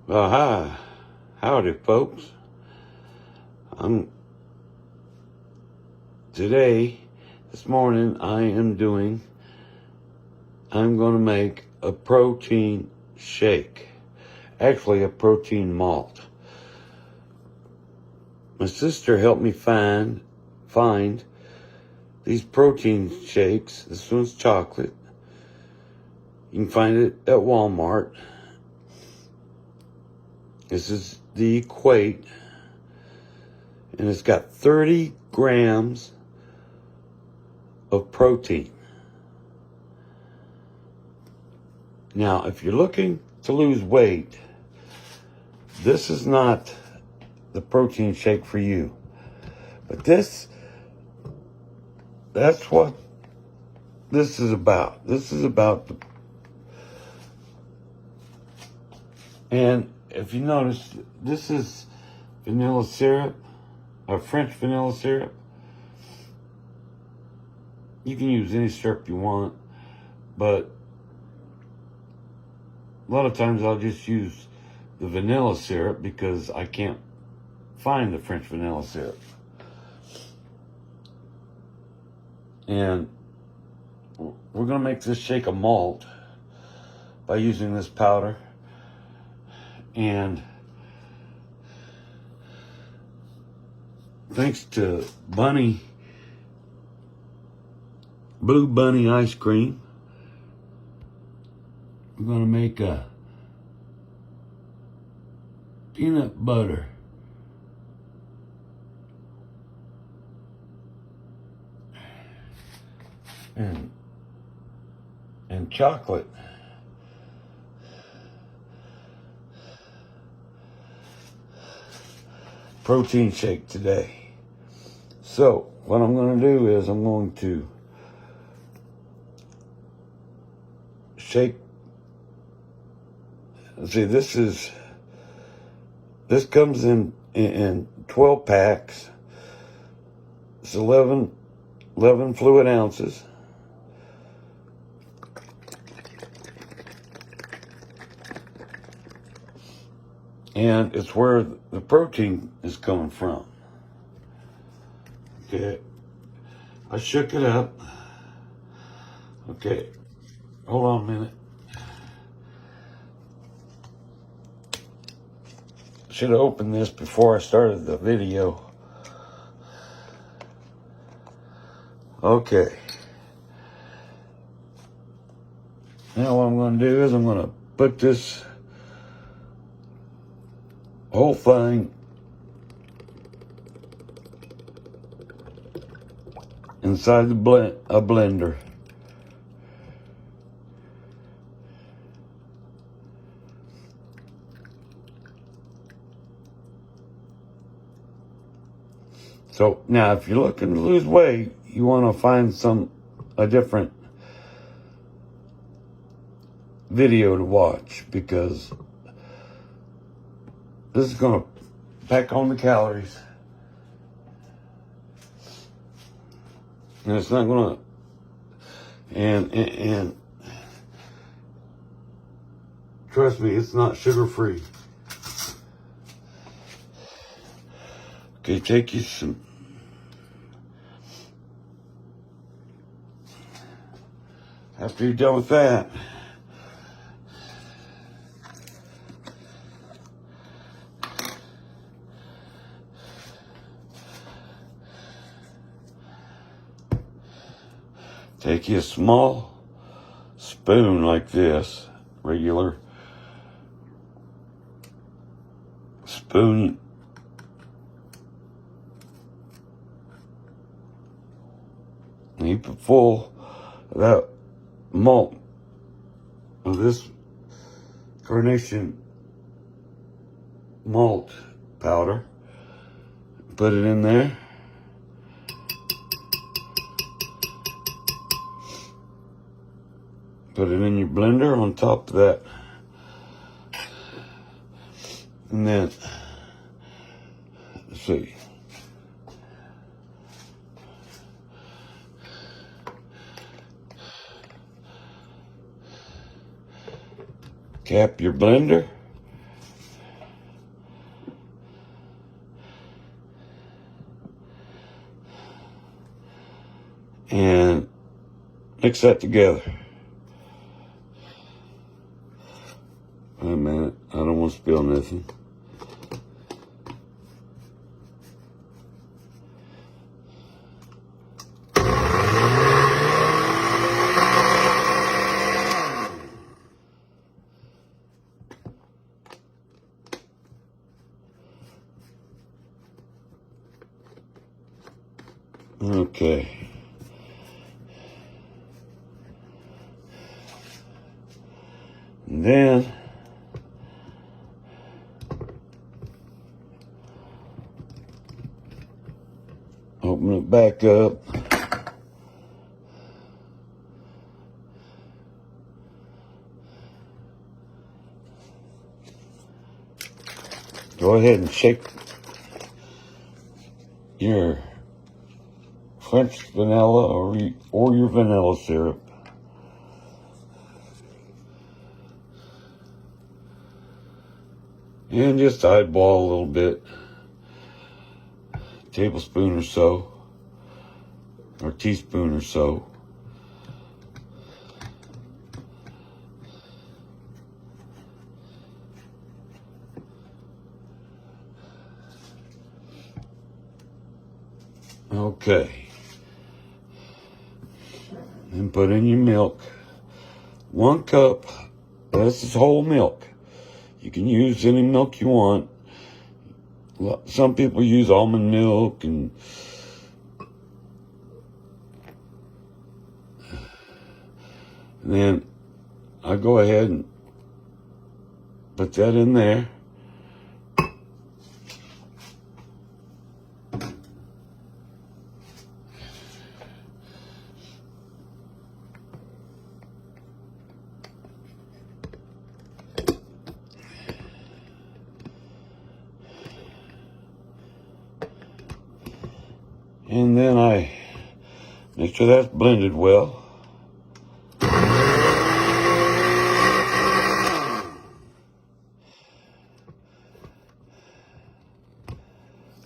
Well, hi. Howdy, folks. This morning, I'm going to make a protein shake. Actually, a protein malt. My sister helped me find these protein shakes. This one's chocolate. You can find it at Walmart. This is the Equate, and it's got 30 grams of protein. Now, if you're looking to lose weight, this is not the protein shake for you. But that's what this is about. And if you notice, this is vanilla syrup, or French vanilla syrup. You can use any syrup you want, but a lot of times I'll just use the vanilla syrup because I can't find the French vanilla syrup. And we're going to make this shake a malt by using this powder. And thanks to Blue Bunny ice cream, we're going to make a peanut butter and chocolate protein shake today. So what I'm going to do is I'm going to shake. See, this comes in 12 packs. It's 11 fluid ounces. And it's where the protein is coming from. Okay. I shook it up. Okay. Hold on a minute. Should have opened this before I started the video. Okay. Now what I'm going to do is I'm going to put this whole thing inside a blender. So now if you're looking to lose weight, you want to find a different video to watch, because this is going to pack on the calories. And it's not going to, and trust me, it's not sugar-free. Okay, take you some. After you're done with that, take you a small spoon like this, regular spoon. And you put full of that malt, of this carnation malt powder. Put it in there. Put it in your blender on top of that. And then, let's see. Cap your blender. mix that together. Wait a minute, I don't want to spill nothing. Okay. And then open it back up. Go ahead and shake your French vanilla or your vanilla syrup. And just eyeball a little bit, tablespoon or so, or teaspoon or so. Okay. Then put in your milk. 1 cup. This is whole milk. You can use any milk you want. Some people use almond milk and then I go ahead and put that in there. And then I make sure that's blended well.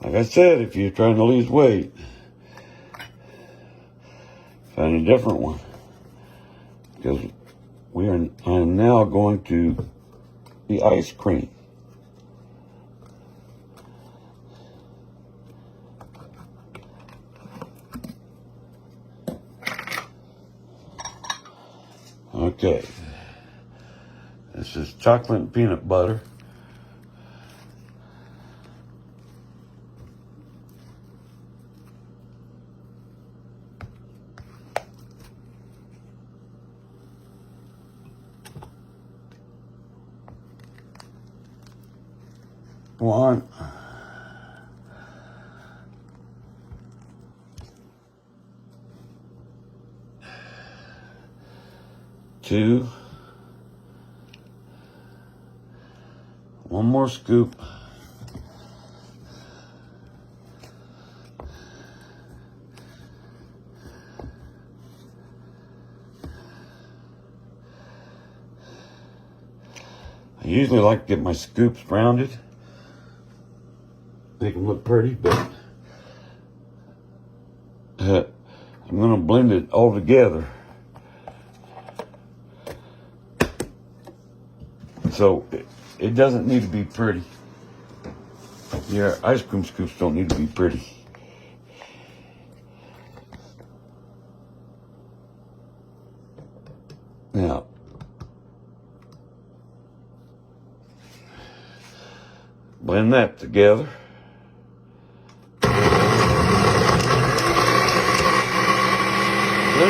Like I said, if you're trying to lose weight, find a different one. Because I'm now going to the ice cream. Okay, this is chocolate and peanut butter. One, two, one more scoop. I usually like to get my scoops rounded, make them look pretty, but I'm going to blend it all together. So it doesn't need to be pretty. Your ice cream scoops don't need to be pretty. Now, blend that together. Blend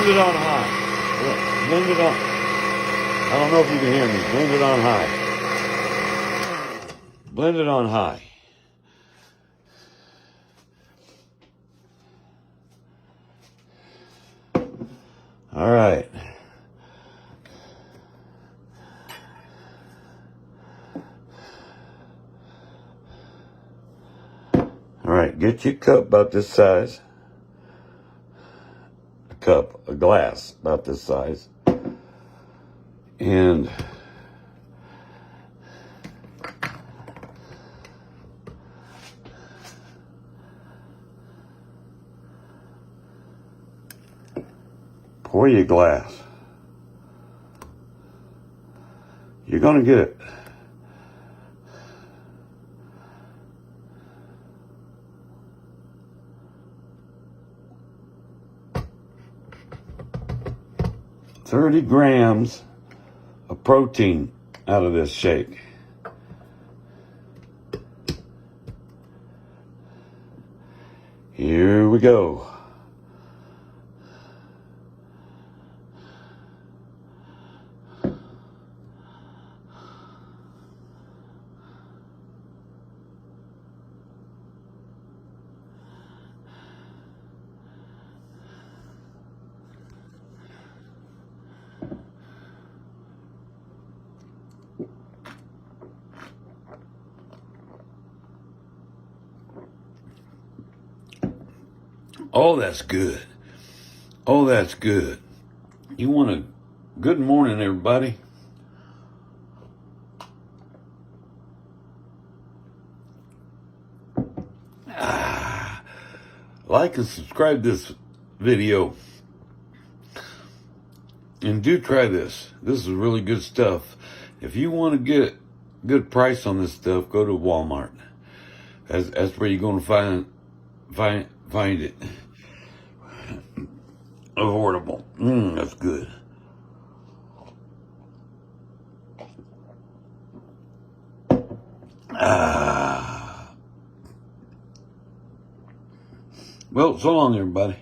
it on high. Blend it on. I don't know if you can hear me. Blend it on high. Blend it on high. All right. All right, get your cup about this size. A glass about this size. And pour for your glass. You're going to get it. $30 grams of protein out of this shake. Here we go. Oh, that's good. Oh, that's good. You want a good morning, everybody. Like and subscribe this video. And do try this. This is really good stuff. If you want to get a good price on this stuff, go to Walmart. That's where you're going to find it. Affordable. That's good. Well, so long, everybody.